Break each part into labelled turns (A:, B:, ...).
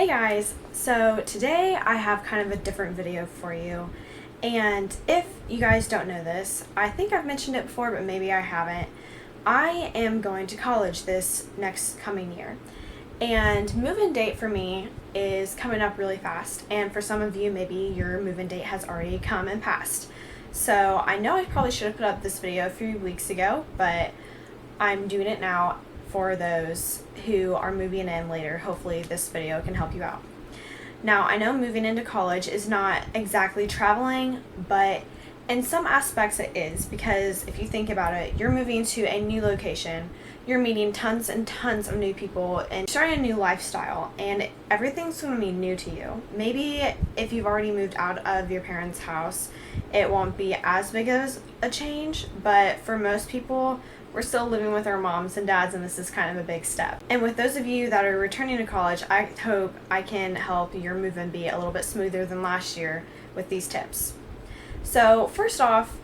A: Hey guys, so today I have kind of a different video for you, and if you guys don't know this, I think I've mentioned it before, but maybe I haven't. I am going to college this next coming year, and move-in date for me is coming up really fast, and for some of you, maybe your move-in date has already come and passed. So I know I probably should have put up this video a few weeks ago, but I'm doing it now for those who are moving in later. Hopefully this video can help you out. Now, I know moving into college is not exactly traveling, but in some aspects it is, because if you think about it, you're moving to a new location, you're meeting tons and tons of new people and starting a new lifestyle, and everything's going to be new to you. Maybe if you've already moved out of your parents' house, it won't be as big as a change, but for most people, we're still living with our moms and dads, and this is kind of a big step. And with those of you that are returning to college, I hope I can help your move-in be a little bit smoother than last year with these tips. So first off,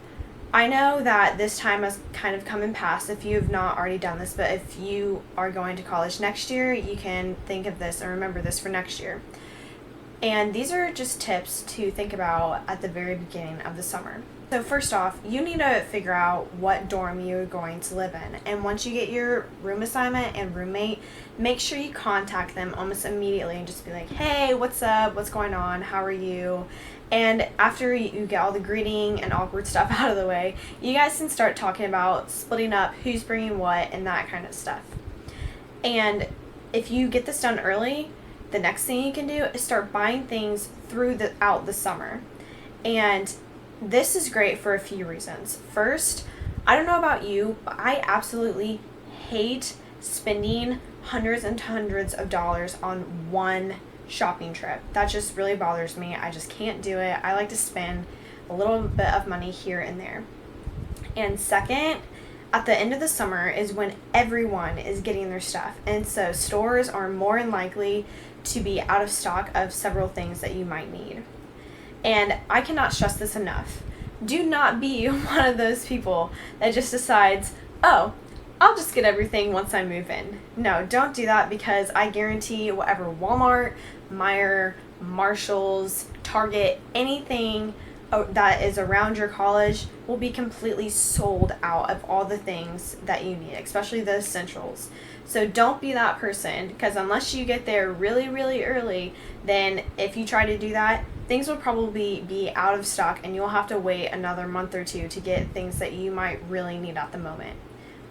A: I know that this time has kind of come and passed if you have not already done this, but if you are going to college next year, you can think of this and remember this for next year. And these are just tips to think about at the very beginning of the summer. So first off, you need to figure out what dorm you're going to live in. And once you get your room assignment and roommate, make sure you contact them almost immediately and just be like, hey, what's up? What's going on? How are you? And after you get all the greeting and awkward stuff out of the way, you guys can start talking about splitting up, who's bringing what, and that kind of stuff. And if you get this done early, the next thing you can do is start buying things throughout the summer. And this is great for a few reasons. First, I don't know about you, but I absolutely hate spending hundreds and hundreds of dollars on one shopping trip. That just really bothers me. I just can't do it. I like to spend a little bit of money here and there. And second, at the end of the summer is when everyone is getting their stuff. And so stores are more than likely to be out of stock of several things that you might need. And I cannot stress this enough. Do not be one of those people that just decides, oh, I'll just get everything once I move in. No, don't do that, because I guarantee whatever Walmart, Meijer, Marshalls, Target, anything that is around your college will be completely sold out of all the things that you need, especially the essentials. So don't be that person, because unless you get there really, really early, then if you try to do that, things will probably be out of stock and you'll have to wait another month or two to get things that you might really need at the moment.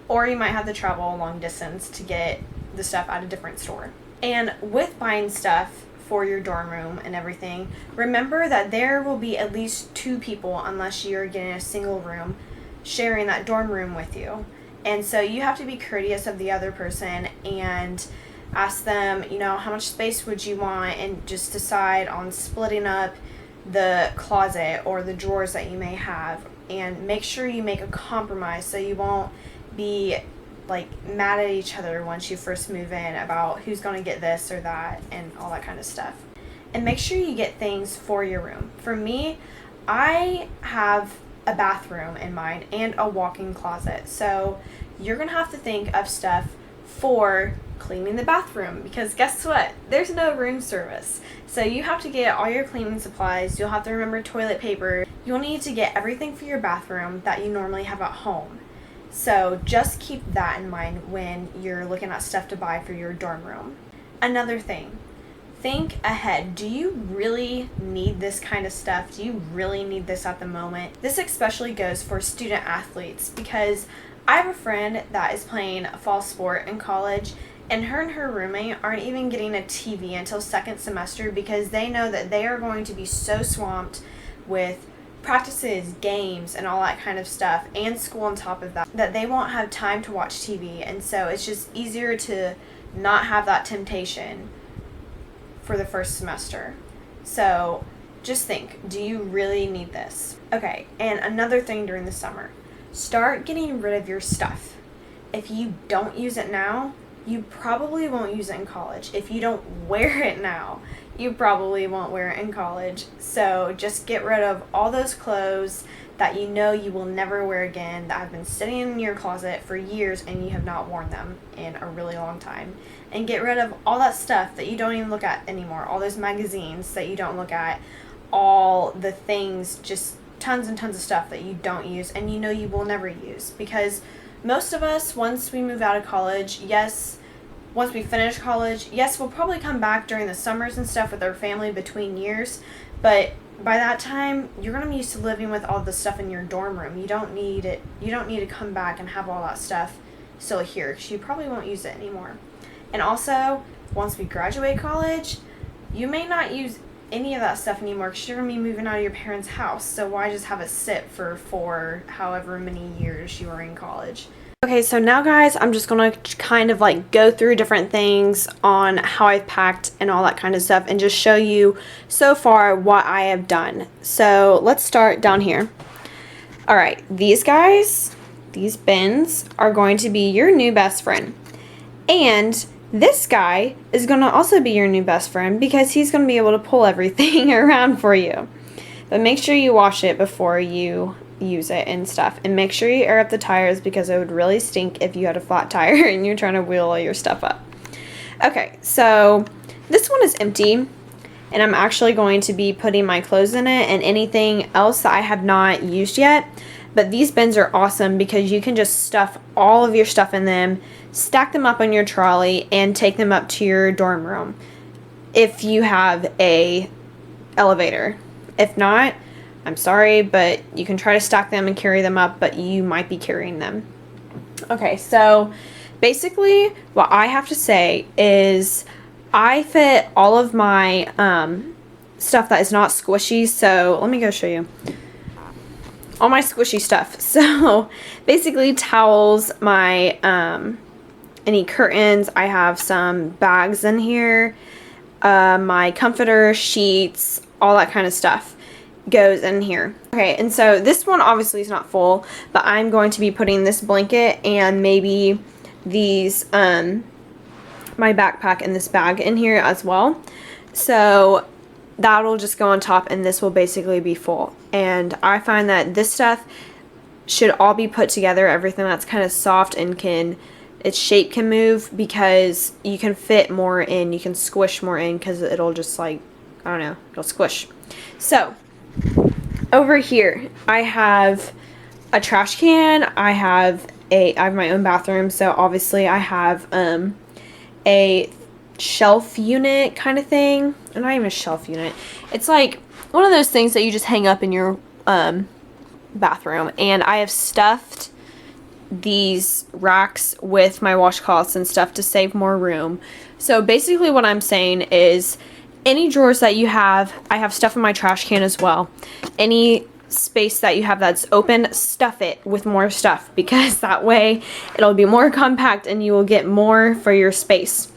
A: Or you might have to travel a long distance to get the stuff at a different store. And with buying stuff for your dorm room and everything, remember that there will be at least two people, unless you're getting a single room, sharing that dorm room with you. And so you have to be courteous of the other person and ask them, how much space would you want, and just decide on splitting up the closet or the drawers that you may have, and make sure you make a compromise so you won't be mad at each other once you first move in about who's going to get this or that and all that kind of stuff. And make sure you get things for your room. For me, I have a bathroom in mind and a walk-in closet. So you're going to have to think of stuff for cleaning the bathroom, because guess what? There's no room service. So you have to get all your cleaning supplies. You'll have to remember toilet paper. You'll need to get everything for your bathroom that you normally have at home. So just keep that in mind when you're looking at stuff to buy for your dorm room. Another thing, think ahead. Do you really need this kind of stuff? Do you really need this at the moment? This especially goes for student athletes, because I have a friend that is playing a fall sport in college, and her roommate aren't even getting a TV until second semester, because they know that they are going to be so swamped with practices, games, and all that kind of stuff, and school on top of that, that they won't have time to watch TV. And so it's just easier to not have that temptation for the first semester. So just think, do you really need this? Okay, and another thing during the summer, start getting rid of your stuff. If you don't use it now, you probably won't use it in college. If you don't wear it now, you probably won't wear it in college. So just get rid of all those clothes that you know you will never wear again, that have been sitting in your closet for years and you have not worn them in a really long time. And get rid of all that stuff that you don't even look at anymore, all those magazines that you don't look at, all the things, just tons and tons of stuff that you don't use and you know you will never use. Because most of us, once we move out of college, once we finish college, yes, we'll probably come back during the summers and stuff with our family between years, but by that time, you're going to be used to living with all the stuff in your dorm room. You don't need it. You don't need to come back and have all that stuff still here, because you probably won't use it anymore. And also, once we graduate college, you may not use any of that stuff anymore because you're going to be moving out of your parents' house. So why just have it sit for however many years you are in college? Okay, so now guys, I'm just going to kind of like go through different things on how I've packed and all that kind of stuff and just show you so far what I have done. So let's start down here. All right, these guys, these bins are going to be your new best friend. And this guy is going to also be your new best friend because he's going to be able to pull everything around for you. But make sure you wash it before you use it and stuff, and make sure you air up the tires because it would really stink if you had a flat tire and you're trying to wheel all your stuff up. Okay, so this one is empty and I'm actually going to be putting my clothes in it and anything else that I have not used yet. But these bins are awesome because you can just stuff all of your stuff in them, stack them up on your trolley, and take them up to your dorm room if you have a elevator. If not, I'm sorry, but you can try to stack them and carry them up, but you might be carrying them. Okay, so basically what I have to say is I fit all of my stuff that is not squishy. So let me go show you all my squishy stuff. So basically towels, my any curtains, I have some bags in here, my comforter, sheets, all that kind of stuff goes in here. Okay, and so this one obviously is not full, but I'm going to be putting this blanket and maybe these my backpack and this bag in here as well. So that'll just go on top and this will basically be full. And I find that this stuff should all be put together, everything that's kind of soft and its shape can move, because you can fit more in, you can squish more in because it'll just like, I don't know, it'll squish. So over here I have a trash can, I have my own bathroom, so obviously I have a shelf unit kind of thing. Not even a shelf unit, it's like one of those things that you just hang up in your bathroom, and I have stuffed these racks with my washcloths and stuff to save more room. So basically what I'm saying is any drawers that you have, I have stuff in my trash can as well. Any space that you have that's open, stuff it with more stuff, because that way it'll be more compact and you will get more for your space.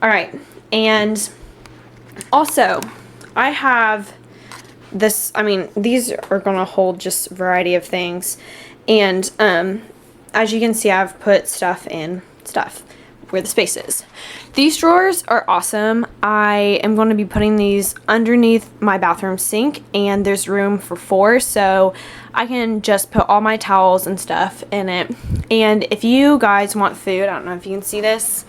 A: Alright, and also I have this, I mean, these are going to hold just a variety of things, and as you can see, I've put stuff in stuff where the space is. These drawers are awesome. I am going to be putting these underneath my bathroom sink, and there's room for 4, so I can just put all my towels and stuff in it. And if you guys want food, I don't know if you can see this,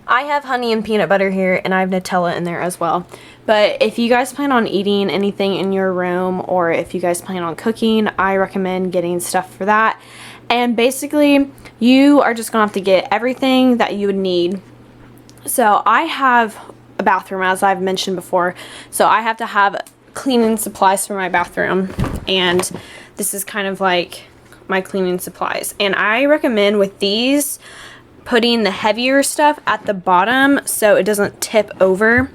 A: I have honey and peanut butter here, and I have Nutella in there as well. But if you guys plan on eating anything in your room, or if you guys plan on cooking, I recommend getting stuff for that. And basically, you are just going to have to get everything that you would need. So I have a bathroom, as I've mentioned before. So I have to have cleaning supplies for my bathroom. And this is kind of like my cleaning supplies. And I recommend with these, putting the heavier stuff at the bottom so it doesn't tip over.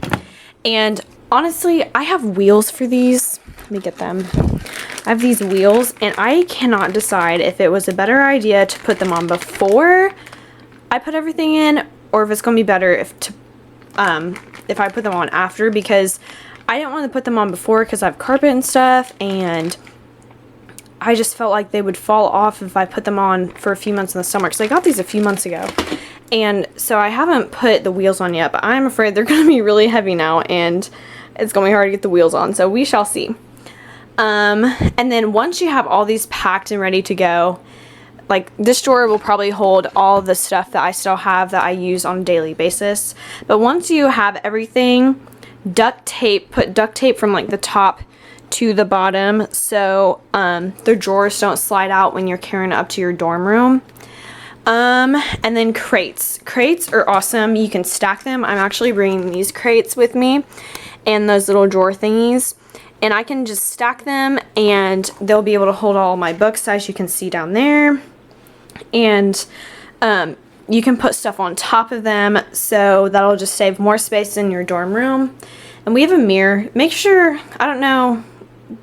A: And honestly, I have wheels for these. Let me get them. I have these wheels, and I cannot decide if it was a better idea to put them on before I put everything in, or if it's going to be better if I put them on after, because I didn't want to put them on before because I have carpet and stuff, and I just felt like they would fall off if I put them on for a few months in the summer, because I got these a few months ago. And so I haven't put the wheels on yet, but I'm afraid they're going to be really heavy now, and it's going to be hard to get the wheels on, so we shall see. And then once you have all these packed and ready to go, like this drawer will probably hold all the stuff that I still have that I use on a daily basis. But once you have everything, put duct tape from like the top to the bottom so the drawers don't slide out when you're carrying it up to your dorm room. And then crates. Crates are awesome. You can stack them. I'm actually bringing these crates with me and those little drawer thingies. And I can just stack them and they'll be able to hold all my books, as you can see down there. And you can put stuff on top of them, so that'll just save more space in your dorm room. And we have a mirror. Make sure, I don't know,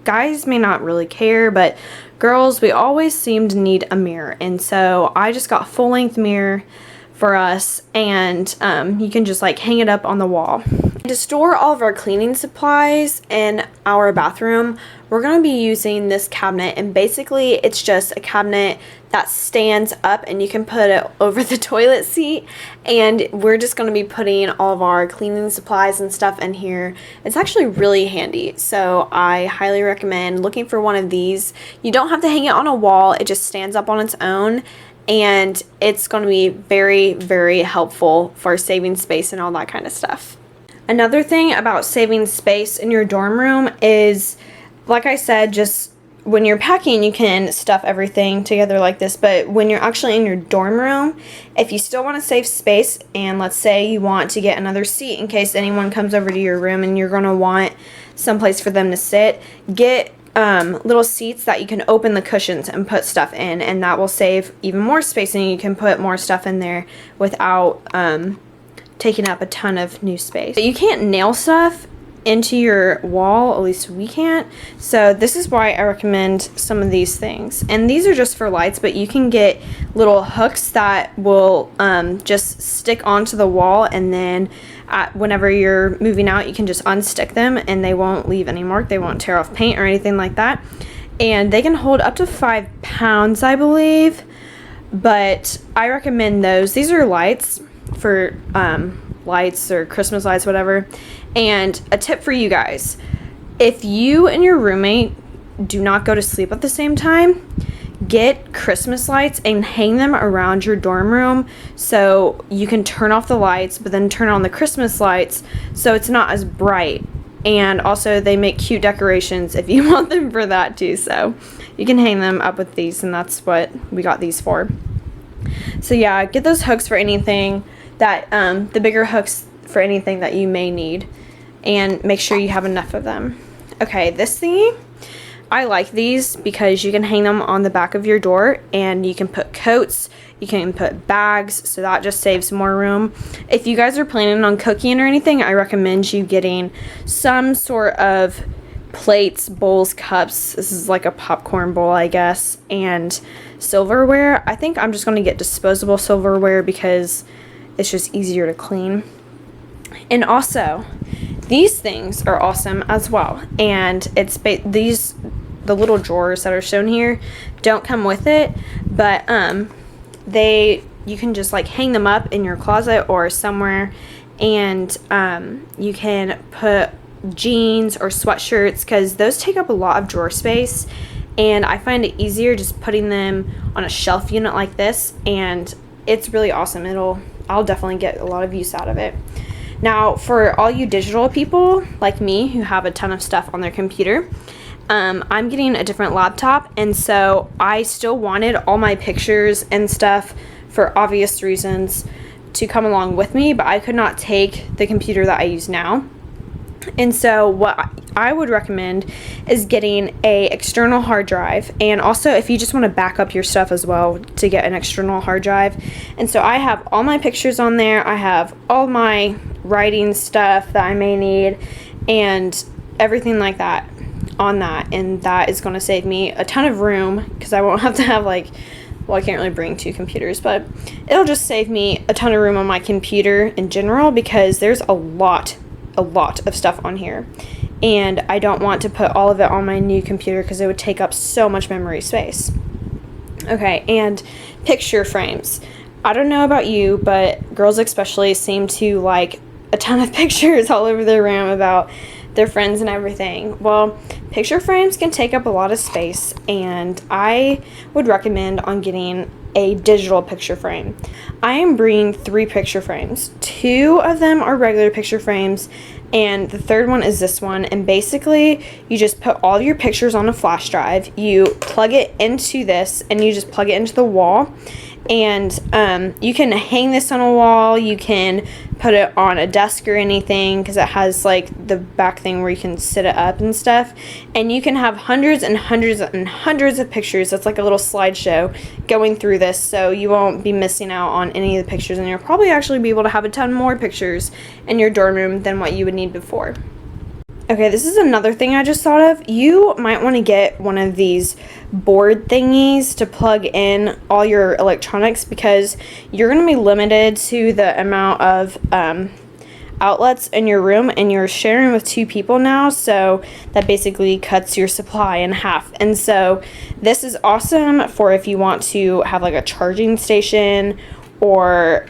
A: guys may not really care, but girls, we always seem to need a mirror. And so I just got a full-length mirror for us, and you can just like hang it up on the wall. To store all of our cleaning supplies in our bathroom, we're going to be using this cabinet, and basically it's just a cabinet that stands up and you can put it over the toilet seat, and we're just going to be putting all of our cleaning supplies and stuff in here. It's actually really handy, so I highly recommend looking for one of these. You don't have to hang it on a wall, it just stands up on its own, and it's going to be very, very helpful for saving space and all that kind of stuff. Another thing about saving space in your dorm room is, like I said, just when you're packing, you can stuff everything together like this, but when you're actually in your dorm room, if you still want to save space, and let's say you want to get another seat in case anyone comes over to your room and you're going to want someplace for them to sit, get little seats that you can open the cushions and put stuff in, and that will save even more space, and you can put more stuff in there without taking up a ton of new space. But you can't nail stuff into your wall, at least we can't, so this is why I recommend some of these things. And these are just for lights, but you can get little hooks that will just stick onto the wall, and then whenever you're moving out, you can just unstick them and they won't leave any mark, they won't tear off paint or anything like that. And they can hold up to 5 pounds, I believe, but I recommend those. These are lights for lights or Christmas lights, whatever. And a tip for you guys, if you and your roommate do not go to sleep at the same time, get Christmas lights and hang them around your dorm room so you can turn off the lights but then turn on the Christmas lights so it's not as bright. And also they make cute decorations if you want them for that too, so you can hang them up with these, and that's what we got these for. So yeah, get those hooks for anything that the bigger hooks for anything that you may need, and make sure you have enough of them. Okay, this thingy, I like these because you can hang them on the back of your door, and you can put coats, you can put bags, so that just saves more room. If you guys are planning on cooking or anything, I recommend you getting some sort of plates, bowls, cups. This is like a popcorn bowl, I guess, and silverware. I think I'm just going to get disposable silverware because it's just easier to clean. And also, these things are awesome as well, and it's the little drawers that are shown here don't come with it, but you can just like hang them up in your closet or somewhere, and you can put jeans or sweatshirts, because those take up a lot of drawer space, and I find it easier just putting them on a shelf unit like this, and it's really awesome. I'll definitely get a lot of use out of it. Now, for all you digital people like me who have a ton of stuff on their computer, I'm getting a different laptop, and so I still wanted all my pictures and stuff, for obvious reasons, to come along with me, but I could not take the computer that I use now. And so what I would recommend is getting a external hard drive, and also if you just want to back up your stuff as well, to get an external hard drive. And so I have all my pictures on there, I have all my writing stuff that I may need, and everything like that on that, and that is going to save me a ton of room, because I won't have to have I can't really bring 2 computers, but it'll just save me a ton of room on my computer in general, because there's a lot of stuff on here, and I don't want to put all of it on my new computer because it would take up so much memory space. Okay, and picture frames. I don't know about you, but girls especially seem to like a ton of pictures all over their room about their friends and everything. Well, Picture frames can take up a lot of space, and I would recommend on getting a digital picture frame. I am bringing 3 picture frames. 2 of them are regular picture frames, and the third one is this one. And basically, you just put all your pictures on a flash drive, you plug it into this, and you just plug it into the wall. And you can hang this on a wall, you can put it on a desk or anything, because it has like the back thing where you can sit it up and stuff, and you can have hundreds and hundreds and hundreds of pictures. That's like a little slideshow going through this, so you won't be missing out on any of the pictures, and you'll probably actually be able to have a ton more pictures in your dorm room than what you would need before. Okay, this is another thing I just thought of. You might want to get one of these board thingies to plug in all your electronics, because you're going to be limited to the amount of outlets in your room, and you're sharing with 2 people now, so that basically cuts your supply in half. And so this is awesome for if you want to have like a charging station, or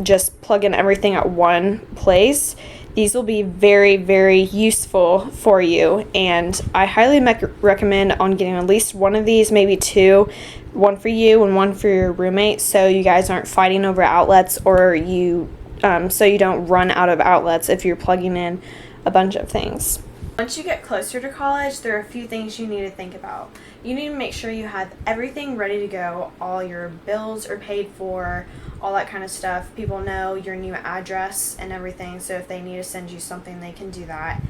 A: just plug in everything at one place. These will be very, very useful for you, and I highly recommend on getting at least one of these, maybe 2, one for you and one for your roommate, so you guys aren't fighting over outlets, or so you don't run out of outlets if you're plugging in a bunch of things. Once you get closer to college, there are a few things you need to think about. You need to make sure you have everything ready to go. All your bills are paid for, all that kind of stuff. People know your new address and everything, so if they need to send you something, they can do that.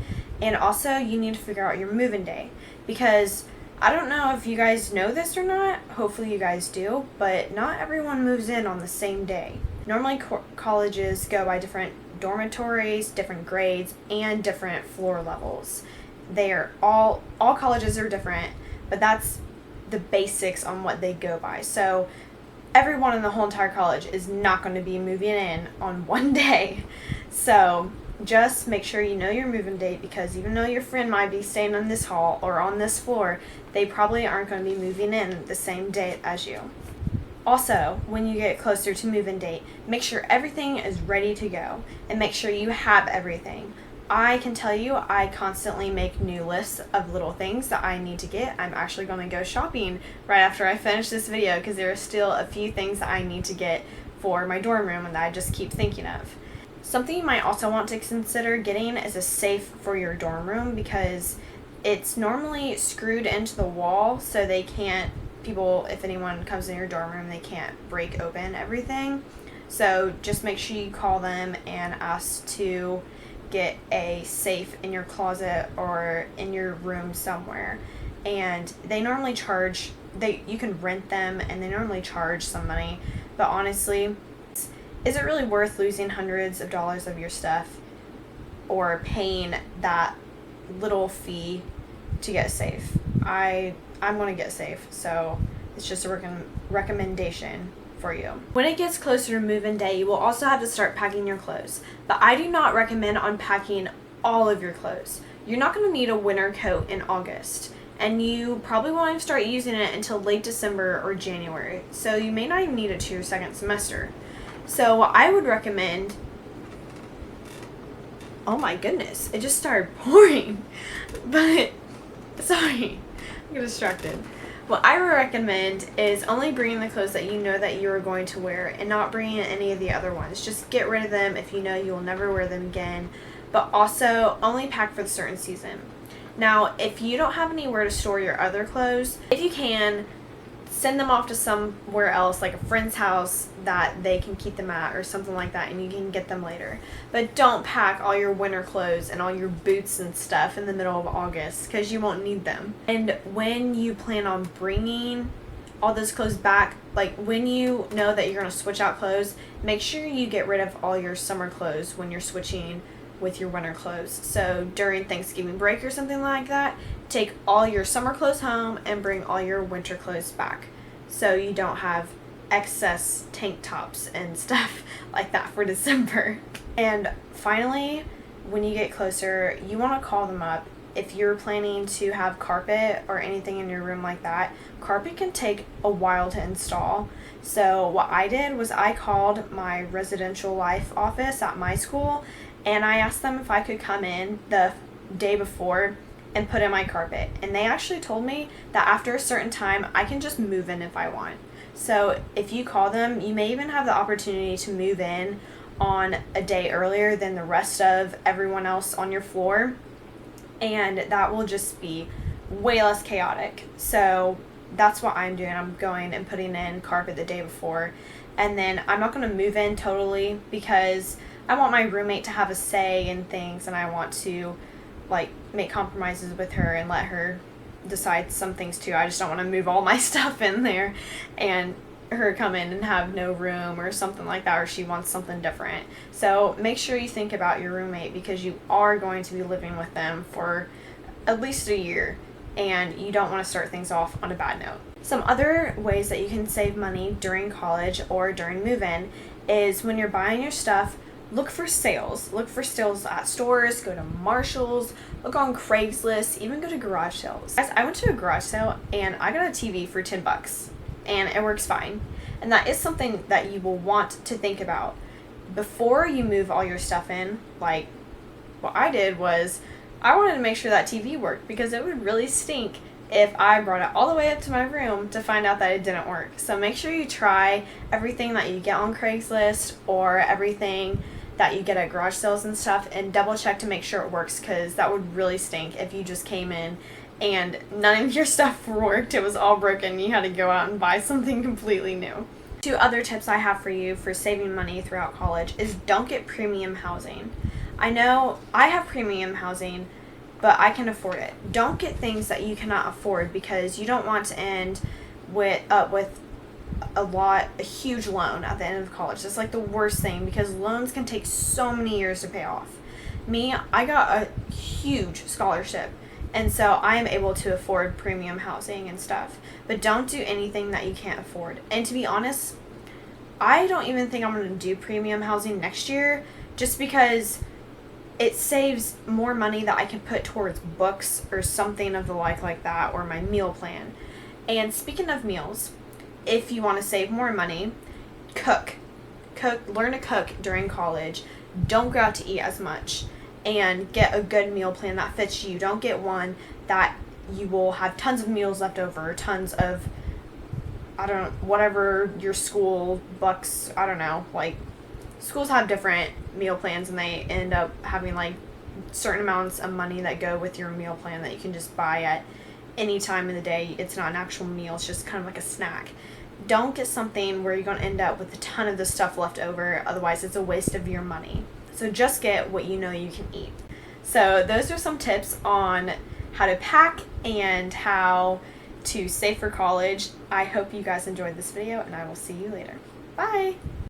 A: And also, you need to figure out your move-in day, because I don't know if you guys know this or not. Hopefully you guys do, but not everyone moves in on the same day. Normally colleges go by different dormitories, different grades, and different floor levels. They are all colleges are different, but that's the basics on what they go by. So everyone in the whole entire college is not going to be moving in on one day. So just make sure you know your move-in date, because even though your friend might be staying on this hall or on this floor, they probably aren't going to be moving in the same date as you. Also, when you get closer to move-in date, make sure everything is ready to go, and make sure you have everything. I can tell you, I constantly make new lists of little things that I need to get. I'm actually going to go shopping right after I finish this video, because there are still a few things that I need to get for my dorm room and that I just keep thinking of. Something you might also want to consider getting is a safe for your dorm room, because it's normally screwed into the wall, so they can't, if anyone comes in your dorm room, they can't break open everything. So just make sure you call them and ask to get a safe in your closet or in your room somewhere. And they normally charge, you can rent them, and they normally charge some money, but honestly, is it really worth losing hundreds of dollars of your stuff or paying that little fee to get safe? I'm going to get safe, so it's just a recommendation for you. When it gets closer to move-in day, you will also have to start packing your clothes, but I do not recommend unpacking all of your clothes. You're not going to need a winter coat in August, and you probably won't even start using it until late December or January, so you may not even need it to your second semester. So what I would recommend, oh my goodness, it just started pouring, but sorry, I get distracted. What I would recommend is only bringing the clothes that you know that you are going to wear, and not bringing any of the other ones. Just get rid of them if you know you will never wear them again, but also only pack for the certain season. Now, if you don't have anywhere to store your other clothes, if you can, send them off to somewhere else, like a friend's house that they can keep them at or something like that, and you can get them later. But don't pack all your winter clothes and all your boots and stuff in the middle of August, because you won't need them. And when you plan on bringing all those clothes back, like when you know that you're going to switch out clothes, make sure you get rid of all your summer clothes when you're switching with your winter clothes. So during Thanksgiving break or something like that, take all your summer clothes home and bring all your winter clothes back, so you don't have excess tank tops and stuff like that for December. And finally, when you get closer, you want to call them up. If you're planning to have carpet or anything in your room like that, carpet can take a while to install. So what I did was I called my residential life office at my school, and I asked them if I could come in the day before and put in my carpet. And they actually told me that after a certain time, I can just move in if I want. So if you call them, you may even have the opportunity to move in on a day earlier than the rest of everyone else on your floor. And that will just be way less chaotic. So that's what I'm doing. I'm going and putting in carpet the day before. And then I'm not going to move in totally because I want my roommate to have a say in things, and I want to like make compromises with her and let her decide some things too. I just don't want to move all my stuff in there and her come in and have no room or something like that, or she wants something different. So make sure you think about your roommate because you are going to be living with them for at least a year, and you don't want to start things off on a bad note. Some other ways that you can save money during college or during move-in is when you're buying your stuff, look for sales. Look for sales at stores, go to Marshall's, look on Craigslist, even go to garage sales. Guys, I went to a garage sale and I got a TV for $10 and it works fine. And that is something that you will want to think about before you move all your stuff in. Like what I did was I wanted to make sure that TV worked because it would really stink if I brought it all the way up to my room to find out that it didn't work. So make sure you try everything that you get on Craigslist or everything that you get at garage sales and stuff, and double check to make sure it works, because that would really stink if you just came in and none of your stuff worked. It was all broken. You had to go out and buy something completely new. 2 other tips I have for you for saving money throughout college is don't get premium housing. I know I have premium housing, but I can afford it. Don't get things that you cannot afford because you don't want to end with a huge loan at the end of college. That's like the worst thing because loans can take so many years to pay off. Me, I got a huge scholarship, and so I am able to afford premium housing and stuff. But don't do anything that you can't afford. And to be honest, I don't even think I'm going to do premium housing next year just because it saves more money that I can put towards books or something of the like that, or my meal plan. And speaking of meals, if you want to save more money, learn to cook during college. Don't go out to eat as much, and get a good meal plan that fits you. Don't get one that you will have tons of meals left over, tons of, whatever your school bucks, like schools have different meal plans, and they end up having like certain amounts of money that go with your meal plan that you can just buy at any time in the day. It's not an actual meal, it's just kind of like a snack. Don't get something where you're going to end up with a ton of the stuff left over, otherwise it's a waste of your money. So just get what you know you can eat. So those are some tips on how to pack and how to save for college. I hope you guys enjoyed this video, and I will see you later. Bye!